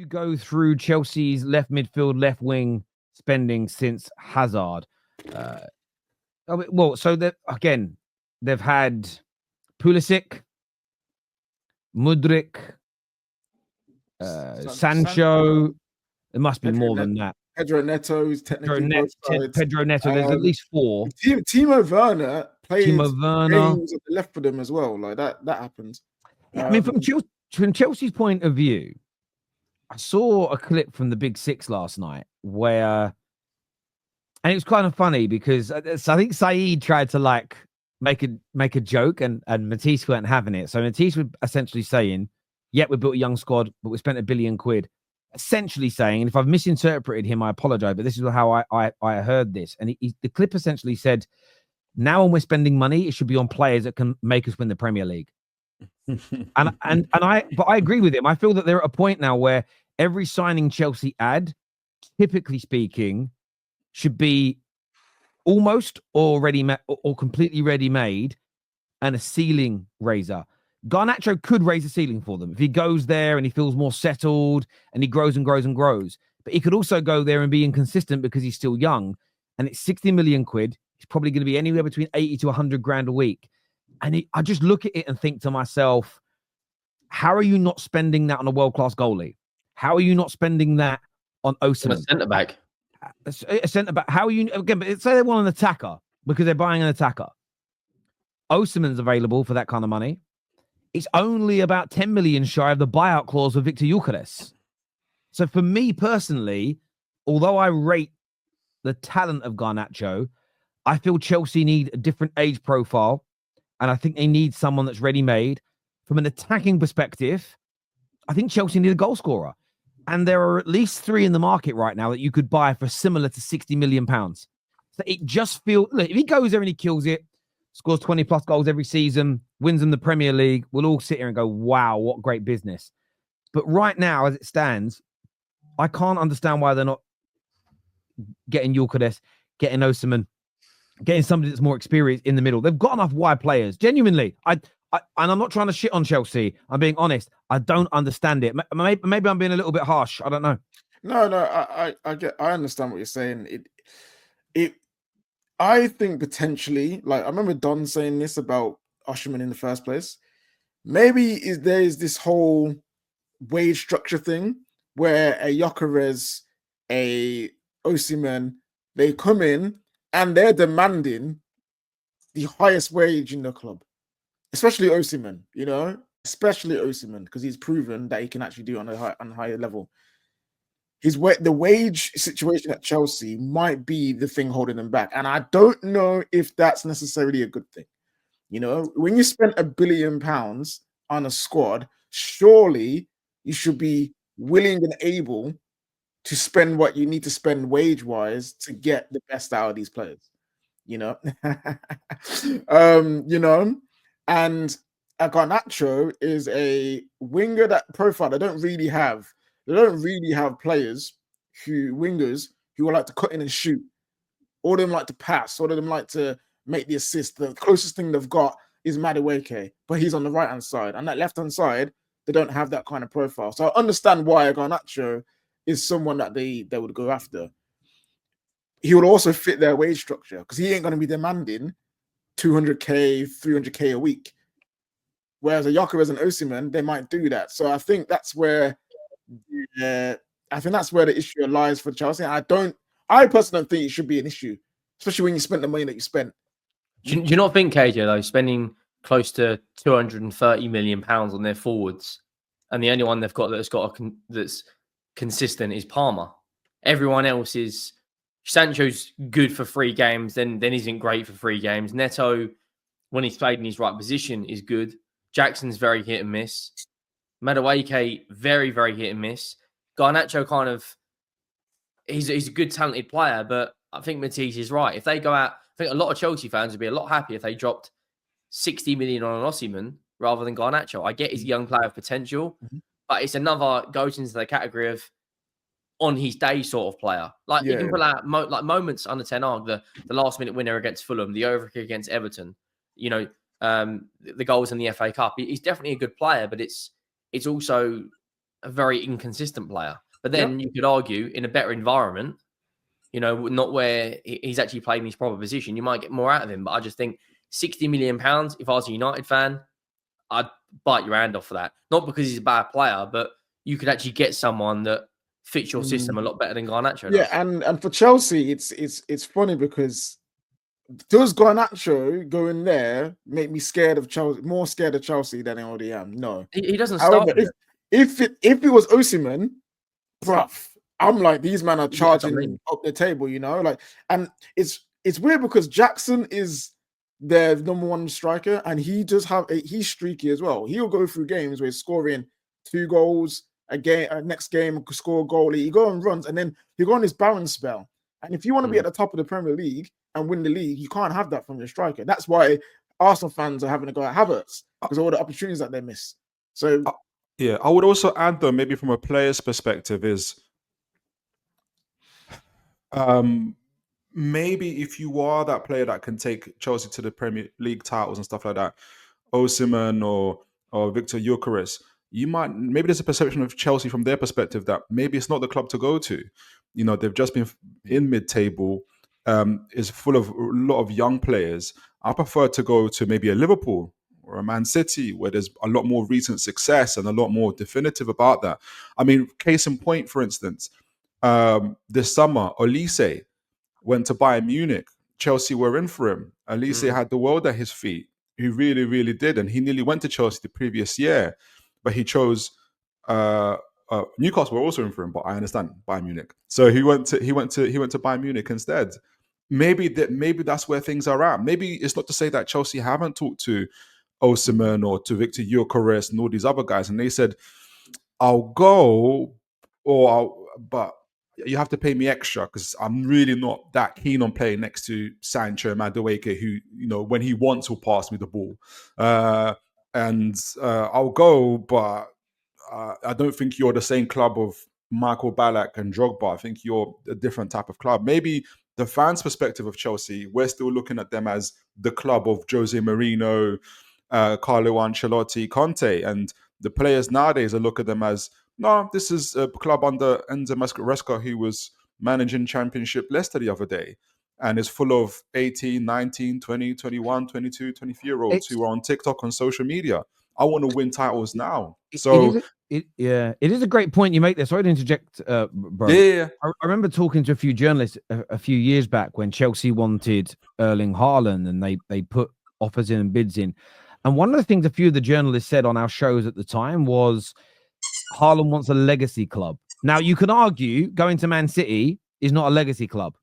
you go through Chelsea's left midfield, left wing spending since Hazard. So they've had Pulisic, Mudryk, Sancho. It must be more than that. Pedro Neto is technically Pedro Neto. There's at least 4. Timo Werner played games at the left for them as well. Like that happens. Yeah, I mean, from Chelsea's point of view, I saw a clip from the Big Six last night where, and it was kind of funny because I think Saeed tried to make a joke and Matisse weren't having it. So Matisse was essentially saying, "Yeah, we built a young squad, but we spent £1 billion." Essentially saying, and if I've misinterpreted him, I apologize, but this is how I heard this. And the clip essentially said, "Now when we're spending money, it should be on players that can make us win the Premier League." But I agree with him. I feel that they're at a point now where every signing Chelsea add, typically speaking, should be almost already or completely ready made and a ceiling raiser. Garnacho could raise the ceiling for them if he goes there and he feels more settled and he grows and grows and grows. But he could also go there and be inconsistent because he's still young. And it's 60 million quid. It's probably going to be anywhere between 80 to 100 grand a week. And I just look at it and think to myself, how are you not spending that on a world-class goalie? How are you not spending that on Osimhen? A centre-back. A centre-back. How are you, again, but say they want an attacker because they're buying an attacker. Osimhen's available for that kind of money. It's only about 10 million shy of the buyout clause of Victor Gyökeres. So for me personally, although I rate the talent of Garnacho, I feel Chelsea need a different age profile, and I think they need someone that's ready-made. From an attacking perspective, I think Chelsea need a goal scorer. And there are at least 3 in the market right now that you could buy for similar to £60 million. So it just feels, look, if he goes there and he kills it, scores 20 plus goals every season, wins them the Premier League, we'll all sit here and go, wow, what great business. But right now, as it stands, I can't understand why they're not getting Gyökeres, getting Osimhen, getting somebody that's more experienced in the middle. They've got enough wide players. Genuinely, and I'm not trying to shit on Chelsea. I'm being honest. I don't understand it. Maybe I'm being a little bit harsh. I don't know. No, I understand what you're saying. I think potentially, like I remember Don saying this about Osimhen in the first place. Maybe there is this whole wage structure thing where a Gyökeres, a Osimhen, they come in and they're demanding the highest wage in the club, especially Osimhen. Especially Osimhen because he's proven that he can actually do it on a higher level. The wage situation at Chelsea might be the thing holding them back. And I don't know if that's necessarily a good thing. When you spend £1 billion on a squad, surely you should be willing and able to spend what you need to spend wage-wise to get the best out of these players. And Garnacho is a winger that profile they don't really have. They don't really have wingers who like to cut in and shoot. All of them like to pass. All of them like to make the assist. The closest thing they've got is Madueke, but he's on the right-hand side. And that left-hand side, they don't have that kind of profile. So I understand why Garnacho is someone that they would go after. He will also fit their wage structure because he ain't going to be demanding 200k, 300k a week. Whereas a Gyökeres and Osimhen, they might do that. So I think that's where the issue lies for Chelsea. I personally don't think it should be an issue, especially when you spent the money that you spent. Do you not think, KJ, though, spending close to £230 million on their forwards, and the only one they've got that's consistent is Palmer. Everyone else is Sancho's good for 3 games, then isn't great for 3 games. Neto, when he's played in his right position, is good. Jackson's very hit and miss. Madueke, very, very hit and miss. Garnacho he's a good, talented player, but I think Matisse is right. If they go out, I think a lot of Chelsea fans would be a lot happy if they dropped 60 million on an Osimhen rather than Garnacho. I get he's a young player of potential, but it's another goes into the category of on his day sort of player. Like you can pull out moments under Ten Hag, the last minute winner against Fulham, the overkick against Everton, the goals in the FA Cup. He's definitely a good player, but it's also a very inconsistent player. But Yeah. then you could argue in a better environment, you know, not where he's actually playing his proper position, you might get more out of him. But I just think £60 million, if I was a United fan, I'd bite your hand off for that. Not because he's a bad player, but you could actually get someone that fits your system a lot better than Garnacho Yeah, does. and for Chelsea, it's funny because does Garnacho go in there make me scared of Chelsea, more scared of Chelsea than I already am? No. He doesn't start However, with if it was Osimhen, bruv, I'm like, these men are Yeah, that's what I charging mean. up the table, you know, like, and it's weird because Jackson is their number one striker, and he does have he's streaky as well. He'll go through games where he's scoring 2 goals a game, next game score a goal. He go and runs, and then he go on this barren spell. And if you want to be at the top of the Premier League and win the league, you can't have that from your striker. That's why Arsenal fans are having to go at Havertz because of all the opportunities that they miss. So yeah, I would also add though, maybe from a player's perspective, is maybe if you are that player that can take Chelsea to the Premier League titles and stuff like that, Osimhen or Victor Gyökeres, maybe there's a perception of Chelsea from their perspective that maybe it's not the club to go to. You know, they've just been in mid-table, is full of a lot of young players. I prefer to go to maybe a Liverpool or a Man City where there's a lot more recent success and a lot more definitive about that. I mean, case in point, for instance, this summer, Olise went to Bayern Munich. Chelsea were in for him. Olise had the world at his feet. He really, really did, and he nearly went to Chelsea the previous year, but he chose Newcastle were also in for him. But I understand Bayern Munich, so he went to Bayern Munich instead. Maybe that's where things are at. Maybe it's not to say that Chelsea haven't talked to Osimhen or to Victor Gyökeres and all these other guys, and they said, "I'll go, but you have to pay me extra because I'm really not that keen on playing next to Sancho Madueke, who, you know, when he wants will pass me the ball. And I'll go, but I don't think you're the same club of Michael Ballack and Drogba. I think you're a different type of club." Maybe the fans' perspective of Chelsea, we're still looking at them as the club of Jose Mourinho, Carlo Ancelotti, Conte, and the players nowadays are look at them as, no, this is a club under Enzo Maresca, who was managing Championship Leicester the other day, and is full of 18, 19, 20, 21, 22, 23-year-olds who are on TikTok, on social media. I want to win titles now. So it is a great point you make there. Sorry to interject, bro. Yeah. I remember talking to a few journalists a few years back when Chelsea wanted Erling Haaland, and they put offers in and bids in. And one of the things a few of the journalists said on our shows at the time was Haaland wants a legacy club. Now, you can argue going to Man City is not a legacy club,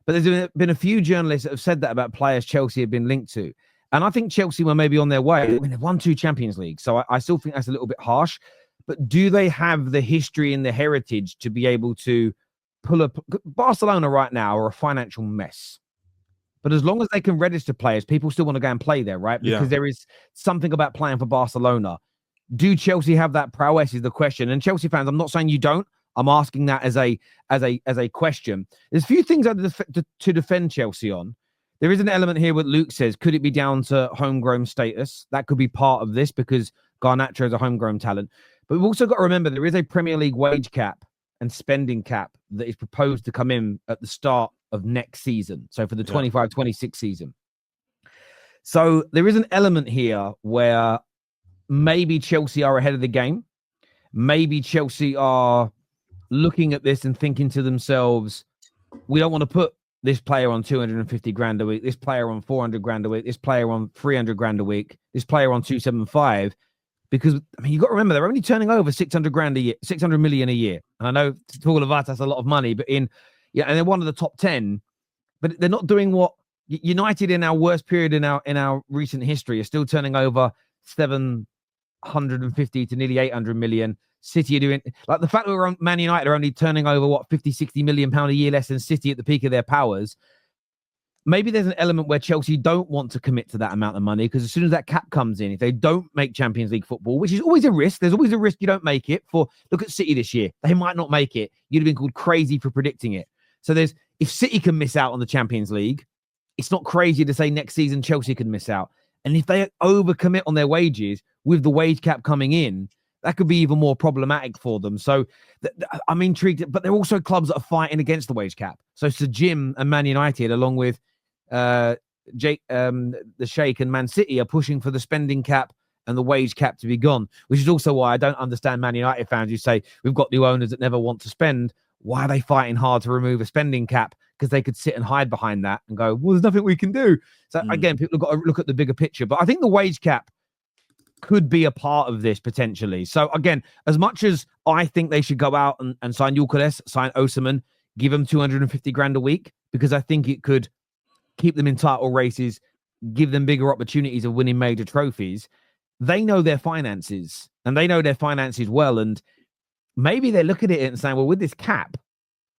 but there's been a few journalists that have said that about players Chelsea have been linked to. And I think Chelsea were maybe on their way. I mean, they've won 2 Champions League, so I still think that's a little bit harsh. But do they have the history and the heritage to be able to pull up? Barcelona right now are a financial mess. But as long as they can register players, people still want to go and play there, right? Because there is something about playing for Barcelona. Do Chelsea have that prowess is the question. And Chelsea fans, I'm not saying you don't. I'm asking that as a question. There's a few things to defend Chelsea on. There is an element here what Luke says. Could it be down to homegrown status? That could be part of this because Garnacho is a homegrown talent. But we've also got to remember there is a Premier League wage cap and spending cap that is proposed to come in at the start of next season. So for the 25-26 season. So there is an element here where maybe Chelsea are ahead of the game. Maybe Chelsea are looking at this and thinking to themselves, we don't want to put this player on 250 grand a week, this player on 400 grand a week, this player on 300 grand a week, this player on 275. Because, I mean, you've got to remember, they're only turning over 600 grand a year, 600 million a year. And I know to all of us, that's a lot of money, but and they're one of the top 10, but they're not doing what United in our worst period in our recent history are still turning over 750 to nearly 800 million. City are doing, like, the fact that Man United are only turning over 50-60 million pound a year less than City at the peak of their powers. Maybe there's an element where Chelsea don't want to commit to that amount of money because as soon as that cap comes in, if they don't make Champions League football, which is always a risk, there's always a risk you don't make it. Look at City this year. They might not make it. You'd have been called crazy for predicting it. So if City can miss out on the Champions League, it's not crazy to say next season Chelsea can miss out. And if they overcommit on their wages with the wage cap coming in, that could be even more problematic for them. So I'm intrigued, but they're also clubs that are fighting against the wage cap. So Jim and Man United, along with the Sheikh and Man City, are pushing for the spending cap and the wage cap to be gone, which is also why I don't understand Man United fans who say we've got new owners that never want to spend. Why are they fighting hard to remove a spending cap? Because they could sit and hide behind that and go, well, there's nothing we can do. So again, people have got to look at the bigger picture. But I think the wage cap could be a part of this potentially. So again, as much as I think they should go out and sign Gyökeres, sign Osimhen, give them 250 grand a week, because I think it could keep them in title races, give them bigger opportunities of winning major trophies. They know their finances, and they know their finances well. And maybe they look at it and saying, well, with this cap,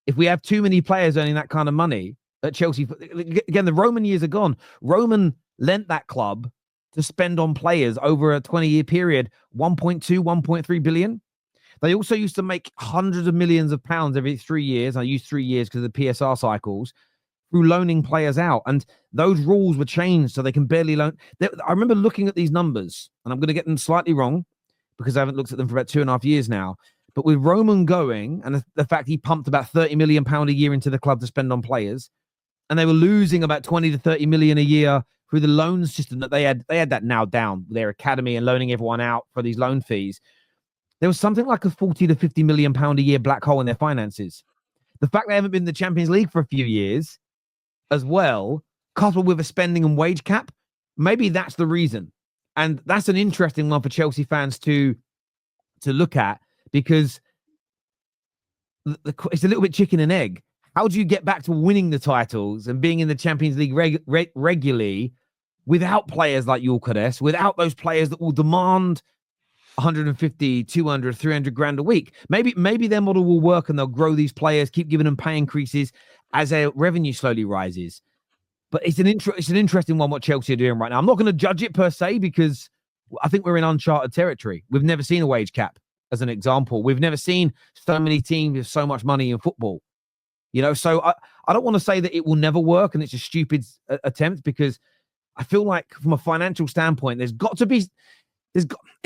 if we have too many players earning that kind of money at Chelsea, again, the Roman years are gone. Roman lent that club to spend on players over a 20-year period, 1.2, 1.3 billion. They also used to make hundreds of millions of pounds every 3 years. I use 3 years because of the PSR cycles, through loaning players out. And those rules were changed so they can barely loan. I remember looking at these numbers, and I'm going to get them slightly wrong because I haven't looked at them for about 2.5 years now. But with Roman going, and the fact he pumped about £30 million a year into the club to spend on players, and they were losing about 20 to 30 million a year through the loan system that they had that now down, their academy, and loaning everyone out for these loan fees. There was something like a 40 to 50 million pound a year black hole in their finances. The fact they haven't been in the Champions League for a few years as well, coupled with a spending and wage cap, maybe that's the reason. And that's an interesting one for Chelsea fans to look at, because it's a little bit chicken and egg. How do you get back to winning the titles and being in the Champions League regularly without players like Gyökeres, without those players that will demand 150, 200, 300 grand a week? Maybe their model will work and they'll grow these players, keep giving them pay increases as their revenue slowly rises. But it's an interesting one what Chelsea are doing right now. I'm not going to judge it per se, because I think we're in uncharted territory. We've never seen a wage cap, as an example. We've never seen so many teams with so much money in football. So I don't want to say that it will never work and it's a stupid attempt, because I feel like from a financial standpoint, it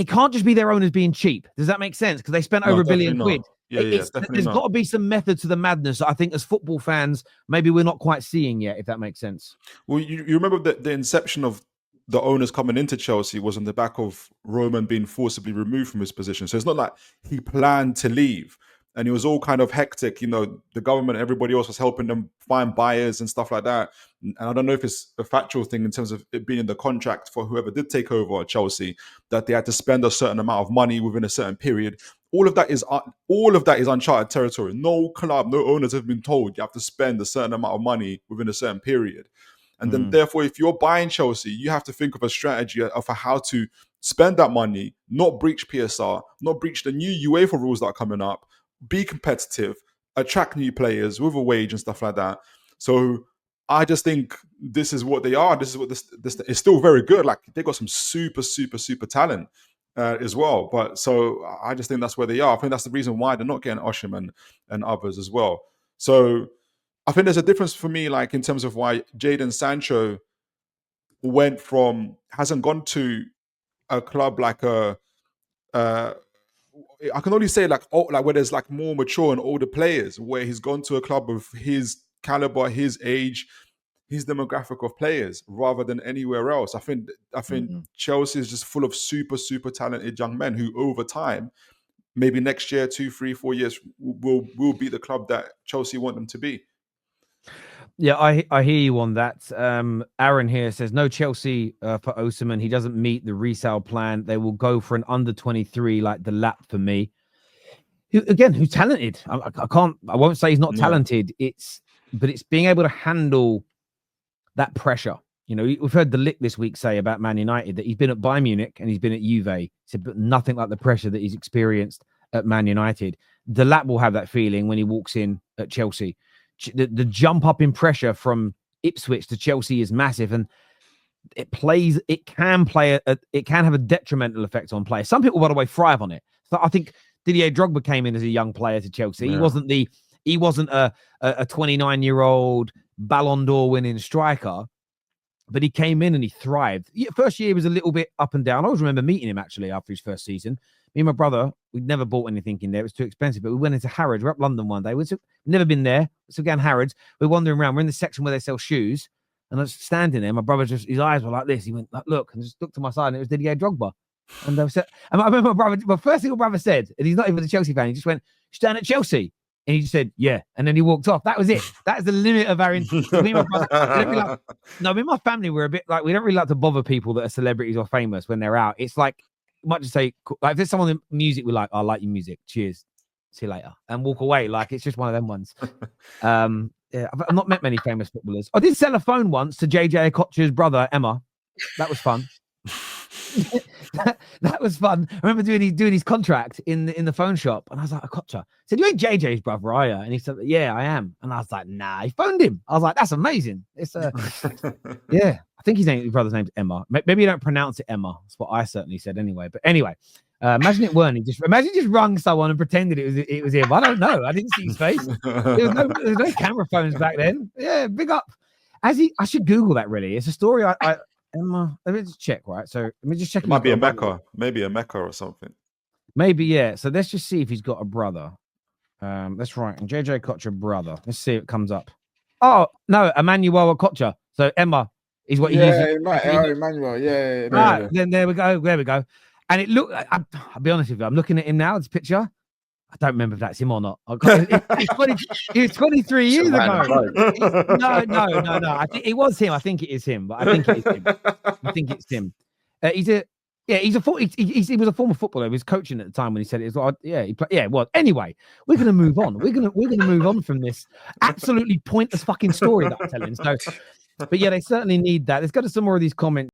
can't just be their owners being cheap. Does that make sense? Because they spent over £1 billion quid. There's got to be some method to the madness that I think as football fans, maybe we're not quite seeing yet, if that makes sense. Well, you remember that the inception of the owners coming into Chelsea was on the back of Roman being forcibly removed from his position. So it's not like he planned to leave. And it was all kind of hectic. The government, everybody else was helping them find buyers and stuff like that. And I don't know if it's a factual thing in terms of it being in the contract for whoever did take over at Chelsea, that they had to spend a certain amount of money within a certain period. All of that is uncharted territory. No club, no owners have been told you have to spend a certain amount of money within a certain period. And then therefore, if you're buying Chelsea, you have to think of a strategy of how to spend that money, not breach PSR, not breach the new UEFA rules that are coming up, be competitive, attract new players with a wage and stuff like that. So I just think this is what they are. This is what this is still very good. Like, they got some super, super, super talent as well. But so I just think that's where they are. I think that's the reason why they're not getting Osimhen and others as well. So I think there's a difference for me, like in terms of why Jadon Sancho hasn't gone to a club like I can only say like where there's like more mature and older players, where he's gone to a club of his caliber, his age, his demographic of players, rather than anywhere else. I think Chelsea is just full of super, super talented young men who, over time, maybe next year, 2, 3, 4 years, will be the club that Chelsea want them to be. Yeah, I hear you on that. Aaron here says no Chelsea for Osimhen. He doesn't meet the resale plan. They will go for an under 23 like the lap for me. Who's talented. I won't say he's not talented. But it's being able to handle that pressure. We've heard the Lick this week say about Man United that he's been at Bayern Munich and he's been at Juve. He said, but nothing like the pressure that he's experienced at Man United. The lap will have that feeling when he walks in at Chelsea. The jump up in pressure from Ipswich to Chelsea is massive, and it can have a detrimental effect on players. Some people, by the way, thrive on it. So I think Didier Drogba came in as a young player to Chelsea. Yeah. He wasn't a 29-year-old Ballon d'Or winning striker, but he came in and he thrived. First year was a little bit up and down. I always remember meeting him actually after his first season, Me and my brother, we'd never bought anything in there. It was too expensive. But we went into Harrods. We're up London one day. We've never been there. So again, Harrods. We're wandering around. We're in the section where they sell shoes. And I was standing there. My brother his eyes were like this. He went, like, look, and just looked to my side, and it was Didier Drogba. And I remember my first thing my brother said, and he's not even a Chelsea fan, he just went, "Stand at Chelsea." And he just said, "Yeah." And then he walked off. That was it. That is the limit of our. Me and my brother, me and my family, we're a bit like, we don't really like to bother people that are celebrities or famous when they're out. It's like, much to say, like if there's someone in music we like, I like your music. Cheers. See you later. And walk away. Like it's just one of them ones. Yeah, I've not met many famous footballers. I did sell a phone once to JJ Okocha's brother, Emma. That was fun. that was fun. I remember doing his contract in the phone shop, and I was like, Okocha. I said, "You ain't JJ's brother, are you?" And he said, "Yeah, I am." And I was like, "Nah." He phoned him. I was like, "That's amazing." It's yeah. I think his brother's name's Emma. Maybe you don't pronounce it Emma. That's what I certainly said anyway. But anyway, imagine it weren't. Imagine just rung someone and pretended it was him. I don't know. I didn't see his face. There was no camera phones back then. Yeah, big up. I should Google that. Really, it's a story. Emma, let me just check. Right, so let me just check. It might be a Mecca, maybe a Mecca or something. Maybe, yeah. So let's just see if he's got a brother. Let's write JJ Okocha brother. Let's see if it comes up. Oh no, Emmanuel Okocha. So Emma is what you use. Emmanuel. Yeah. Right, then there we go. And it looked. I'll be honest with you. I'm looking at him now. This picture. I don't remember if that's him or not. It was 23 years ago. No. I think it was him. I think it is him. But I think it is him. He was a former footballer. He was coaching at the time when he said it. Well, anyway, we're gonna move on. We're gonna move on from this absolutely pointless fucking story that I'm telling. So, but yeah, they certainly need that. Let's go to some more of these comments.